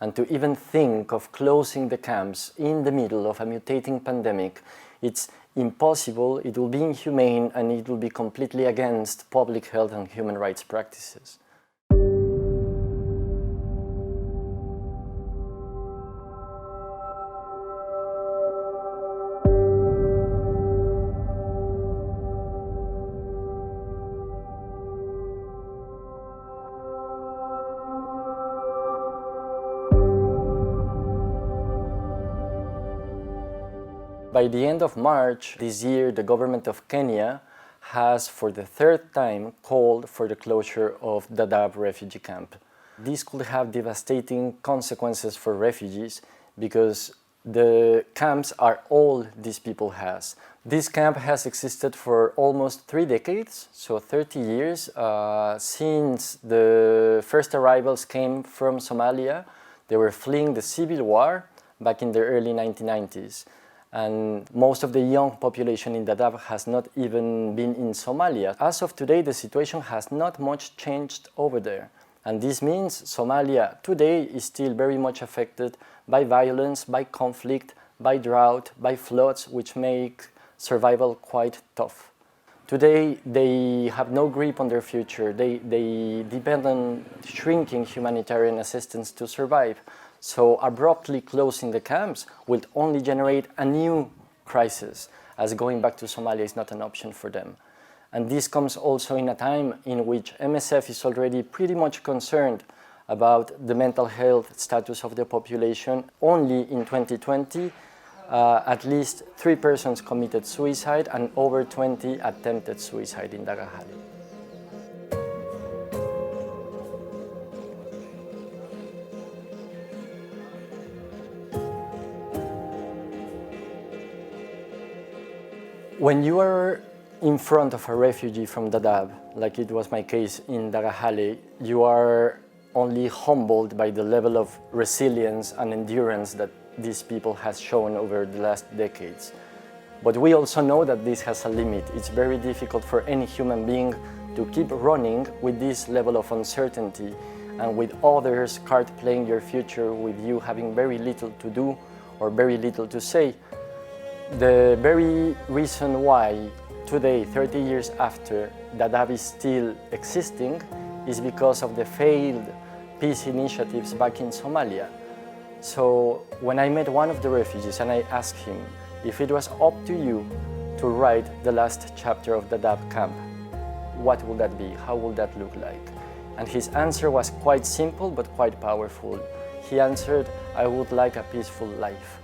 And to even think of closing the camps in the middle of a mutating pandemic, it's impossible, it will be inhumane, and it will be completely against public health and human rights practices. By the end of March this year, the government of Quênia has, for the third time, called for the closure of Dadaab refugee camp. This could have devastating consequences for refugees because the camps are all these people has. This camp has existed for almost 3 decades, so 30 years, since the first arrivals came from Somalia. They were fleeing the civil war back in the early 1990s. And most of the young population in Dadaab has not even been in Somalia. As of today, the situation has not much changed over there. And this means Somalia today is still very much affected by violence, by conflict, by drought, by floods, which make survival quite tough. Today, they have no grip on their future. They depend on shrinking humanitarian assistance to survive. So abruptly closing the camps will only generate a new crisis, as going back to Somalia is not an option for them. And this comes also in a time in which MSF is already pretty much concerned about the mental health status of the population. Only in 2020, at least 3 persons committed suicide and over 20 attempted suicide in Dagahali. When you are in front of a refugee from Dadaab, like it was my case in Dagahali, you are only humbled by the level of resilience and endurance that these people has shown over the last decades. But we also know that this has a limit. It's very difficult for any human being to keep running with this level of uncertainty and with others card playing your future, with you having very little to do or very little to say. The very reason why today, 30 years after, Dadaab is still existing is because of the failed peace initiatives back in Somalia. So when I met one of the refugees and I asked him if it was up to you to write the last chapter of the Dadaab camp, what would that be? How would that look like? And his answer was quite simple but quite powerful. He answered, "I would like a peaceful life."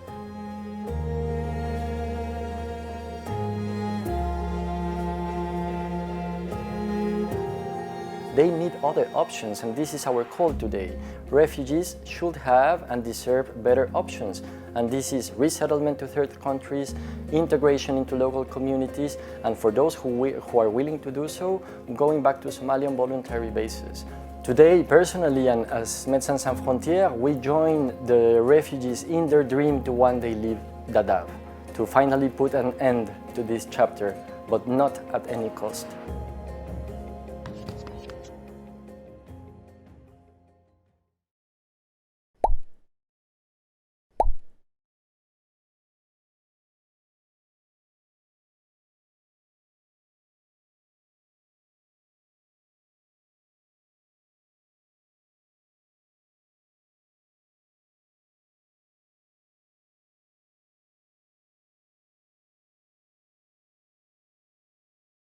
They need other options, and this is our call today. Refugees should have and deserve better options, and this is resettlement to third countries, integration into local communities, and for those who are willing to do so, going back to Somalia on voluntary basis. Today, personally, and as Médecins Sans Frontières, we join the refugees in their dream to one day leave Dadaab, to finally put an end to this chapter, but not at any cost.